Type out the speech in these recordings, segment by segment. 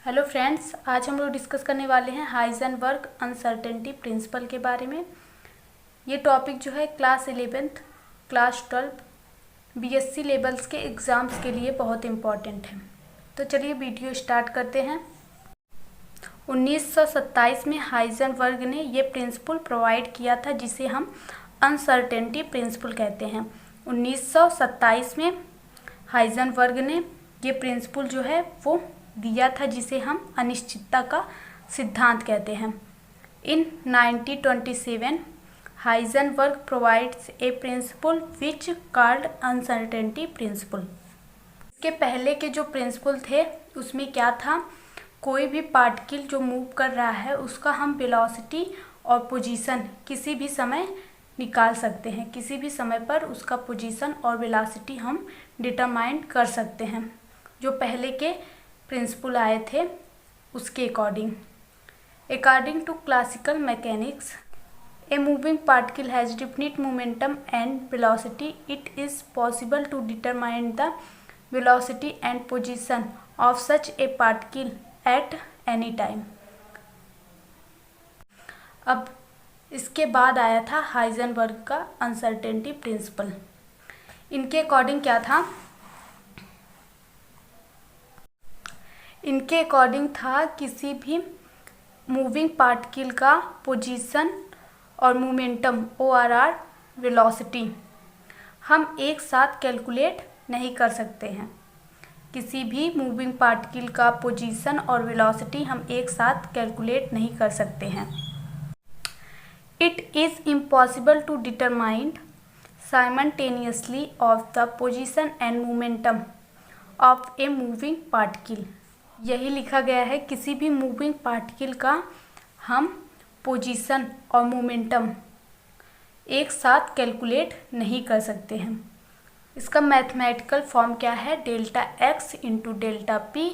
Hello friends, आज हम लोग डिस्कस करने वाले हैं हाइजेनबर्ग अनसर्टेनिटी प्रिंसिपल के बारे में। ये टॉपिक जो है class 11th, class 12, BSc levels के एग्ज़ाम्स के लिए बहुत इम्पॉर्टेंट है। तो चलिए वीडियो स्टार्ट करते हैं। 1927 में हाइजेनबर्ग ने ये प्रिंसिपल प्रोवाइड किया था जिसे हम अनसर्टेनिटी प्रिंसिपल कहते हैं। 1927 में हाइजेनबर्ग ने ये प्रिंसिपल जो है वो दिया था जिसे हम अनिश्चितता का सिद्धांत कहते हैं। इन 1927 Heisenberg provides a principal which called uncertainty principle. इसके पहले के जो प्रिंसिपल थे उसमें क्या था, कोई भी पार्टिकल जो मूव कर रहा है उसका हम वेलोसिटी और पोजीशन किसी भी समय निकाल सकते हैं। किसी भी समय पर उसका पोजीशन और वेलोसिटी हम डिटरमाइन कर सकते हैं। जो पहले के प्रिंसिपल आए थे उसके according to classical mechanics, a moving particle has definite momentum and velocity, it is possible to determine the velocity and position of such a particle at any time. अब इसके बाद आया था हाइजेनबर्ग का अनसर्टेनिटी प्रिंसिपल। इनके according क्या था, इनके अकॉर्डिंग था किसी भी मूविंग पार्टिकल का पोजीशन और मोमेंटम ORR वेलोसिटी हम एक साथ कैलकुलेट नहीं कर सकते हैं। किसी भी मूविंग पार्टिकल का पोजीशन और वेलोसिटी हम एक साथ कैलकुलेट नहीं कर सकते हैं। It is impossible to determine simultaneously of the position and momentum of a moving particle. यही लिखा गया है, किसी भी मूविंग पार्टिकल का हम पोजीशन और मोमेंटम एक साथ कैलकुलेट नहीं कर सकते हैं। इसका मैथमेटिकल फॉर्म क्या है, delta x into delta p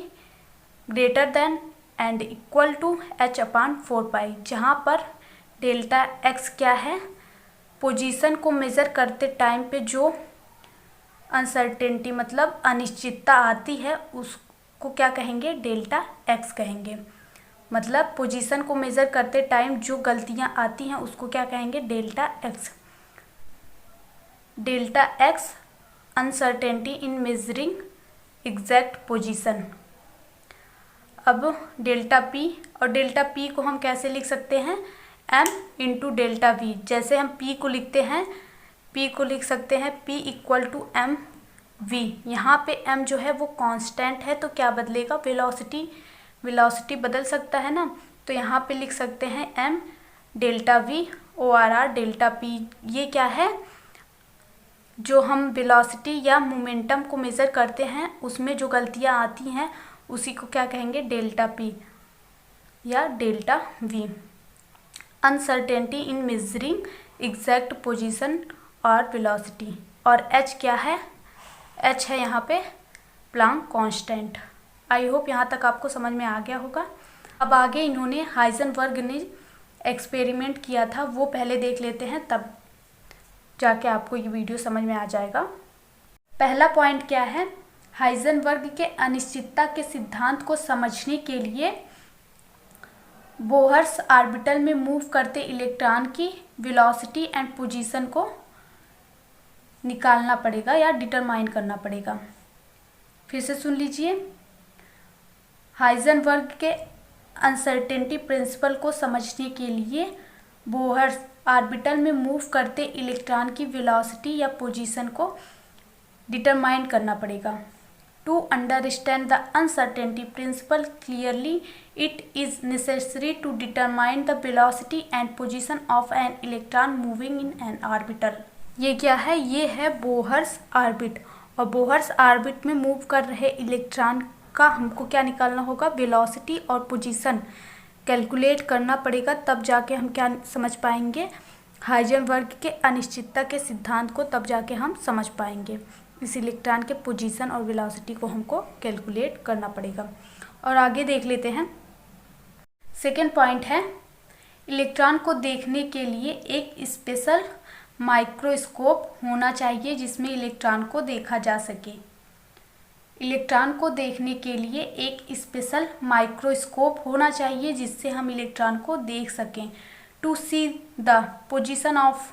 greater than and equal to h/4π, जहाँ पर डेल्टा x क्या है, पोजीशन को मेज़र करते टाइम पे जो अनसर्टेनिटी मतलब अनिश्चितता आती है उसको क्या कहेंगे, डेल्टा x कहेंगे। मतलब पोजीशन को मेज़र करते टाइम जो गलतियाँ आती हैं उसको क्या कहेंगे, delta x। Delta x uncertainty इन मेजरिंग एग्जैक्ट पोजीशन। अब डेल्टा p, और डेल्टा p को हम कैसे लिख सकते हैं, m इंटू डेल्टा v। जैसे हम p को लिखते हैं, p को लिख सकते हैं p equal to m v। यहाँ पे m जो है वो कांस्टेंट है तो क्या बदलेगा, वेलोसिटी बदल सकता है ना, तो यहाँ पे लिख सकते हैं m delta v ORR delta p। ये क्या है, जो हम वेलोसिटी या मोमेंटम को मेज़र करते हैं उसमें जो गलतियाँ आती हैं उसी को क्या कहेंगे, डेल्टा p या डेल्टा v। अनसर्टेनिटी इन मेजरिंग एग्जैक्ट पोजीशन और वेलोसिटी, और h क्या है, h है यहाँ पे प्लांक कांस्टेंट। आई होप यहाँ तक आपको समझ में आ गया होगा। अब आगे इन्होंने हाइजेनबर्ग ने एक्सपेरिमेंट किया था वो पहले देख लेते हैं, तब जाके आपको ये वीडियो समझ में आ जाएगा। पहला पॉइंट क्या है, हाइजेनबर्ग के अनिश्चितता के सिद्धांत को समझने के लिए बोहर्स ऑर्बिटल में मूव करते इलेक्ट्रॉन की वेलोसिटी एंड पोजीशन को निकालना पड़ेगा या डिटरमाइन करना पड़ेगा। फिर से सुन लीजिए, हाइजेनबर्ग के अनसर्टेनिटी प्रिंसिपल को समझने के लिए बोहर्स ऑर्बिटल में मूव करते इलेक्ट्रॉन की वेलोसिटी या पोजीशन को डिटरमाइन करना पड़ेगा। To understand the uncertainty principle clearly, it is necessary to determine the velocity and position of an electron moving in an orbital. ये क्या है, ये है बोहर्स ऑर्बिट, और बोहर्स ऑर्बिट में मूव कर रहे इलेक्ट्रॉन का हमको क्या निकालना होगा, वेलोसिटी और पोजीशन कैलकुलेट करना पड़ेगा, तब जाके हम क्या समझ पाएंगे, हाइजेनबर्ग के अनिश्चितता के सिद्धांत को तब जाके हम समझ पाएंगे। इस इलेक्ट्रॉन के पोजीशन और वेलोसिटी को हमको कैलकुलेट करना पड़ेगा। और आगे देख लेते हैं, सेकेंड पॉइंट है, इलेक्ट्रॉन को देखने के लिए एक स्पेशल माइक्रोस्कोप होना चाहिए जिसमें इलेक्ट्रॉन को देखा जा सके। इलेक्ट्रॉन को देखने के लिए एक स्पेशल माइक्रोस्कोप होना चाहिए जिससे हम इलेक्ट्रॉन को देख सकें। To see the position of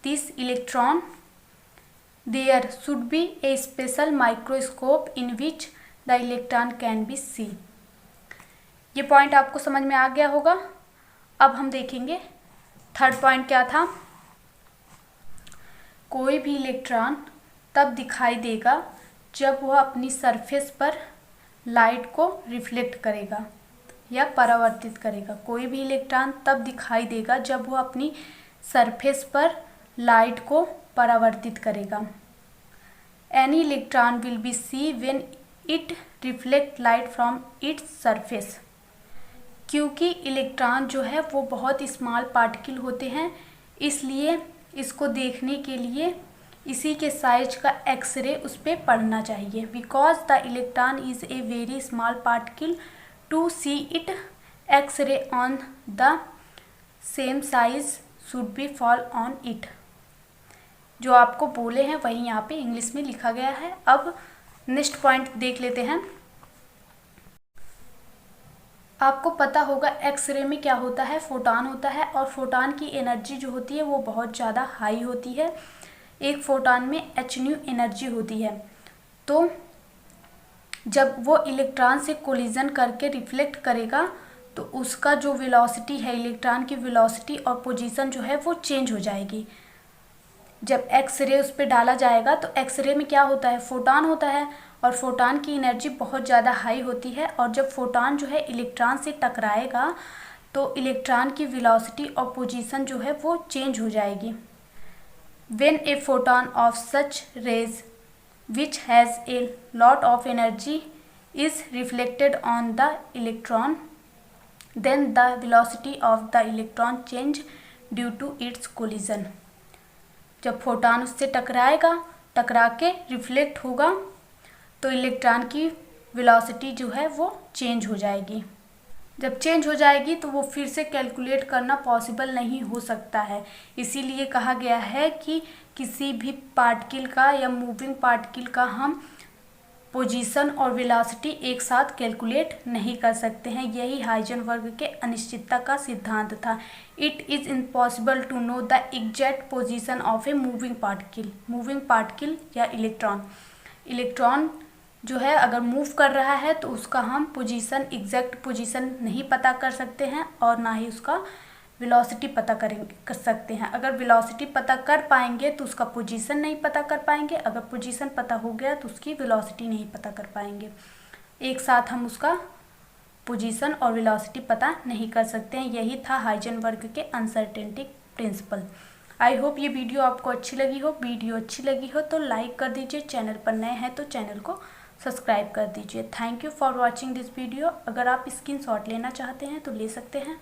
this electron there should be a special microscope in which the electron can be see. ये पॉइंट आपको समझ में आ गया होगा। अब हम देखेंगे थर्ड पॉइंट क्या था। कोई भी इलेक्ट्रॉन तब दिखाई देगा जब वह अपनी सरफेस पर लाइट को रिफ्लेक्ट करेगा या परावर्तित करेगा। कोई भी इलेक्ट्रॉन तब दिखाई देगा जब वह अपनी सरफेस पर लाइट को परावर्तित करेगा। Any electron will be see when it reflect light from its surface. क्योंकि इलेक्ट्रॉन जो है वो बहुत स्मॉल पार्टिकल होते हैं, इसलिए इसको देखने के लिए इसी के साइज का एक्सरे उस पर पड़ना चाहिए। Because the electron is a very small particle, to see it X-ray on the same size should be fall on it. जो आपको बोले हैं वही यहाँ पे इंग्लिश में लिखा गया है। अब नेक्स्ट पॉइंट देख लेते हैं। आपको पता होगा एक्सरे में क्या होता है, फोटॉन होता है और फोटॉन की एनर्जी जो होती है वो बहुत ज़्यादा हाई होती है। एक फोटॉन में h एनर्जी होती है। तो जब वो इलेक्ट्रॉन से कोलिजन करके रिफ्लेक्ट करेगा तो उसका जो वेलोसिटी है, इलेक्ट्रॉन की वेलोसिटी और पोजीशन जो है वो चेंज हो जाएगी। जब एक्सरे उस पर डाला जाएगा तो एक्सरे में क्या होता है, फोटॉन होता है और फोटॉन की एनर्जी बहुत ज़्यादा हाई होती है। और जब फोटॉन जो है इलेक्ट्रॉन से टकराएगा तो इलेक्ट्रॉन की वेलोसिटी और पोजीशन जो है वो चेंज हो जाएगी। When a photon of such rays which has a lot of energy is reflected on the electron, then the velocity of the electron change due to its collision। जब photon उससे टकराएगा, टकरा के reflect होगा तो electron की velocity जो है वो चेंज हो जाएगी। जब चेंज हो जाएगी तो वो फिर से कैलकुलेट करना पॉसिबल नहीं हो सकता है। इसीलिए कहा गया है कि किसी भी पार्टिकल का या मूविंग पार्टिकल का हम पोजीशन और वेलोसिटी एक साथ कैलकुलेट नहीं कर सकते हैं। यही हाइजेनबर्ग के अनिश्चितता का सिद्धांत था। It is impossible to know the exact position of a moving particle या इलेक्ट्रॉन जो है अगर मूव कर रहा है तो उसका हम पोजीशन, एग्जैक्ट पोजीशन नहीं पता कर सकते हैं और ना ही उसका वेलोसिटी पता कर सकते हैं। अगर वेलोसिटी पता कर पाएंगे तो उसका पोजीशन नहीं पता कर पाएंगे, अगर पोजीशन पता हो गया तो उसकी वेलोसिटी नहीं पता कर पाएंगे। एक साथ हम उसका पोजीशन और वेलोसिटी पता नहीं कर सकते हैं। यही था हाइजेनबर्ग के अनसर्टेनिटी प्रिंसिपल। आई होप ये वीडियो आपको अच्छी लगी हो। वीडियो अच्छी लगी हो तो लाइक कर दीजिए, चैनल पर नए हैं तो चैनल को सब्सक्राइब कर दीजिए। Thank you for watching this video. अगर आप स्क्रीनशॉट लेना चाहते हैं तो ले सकते हैं।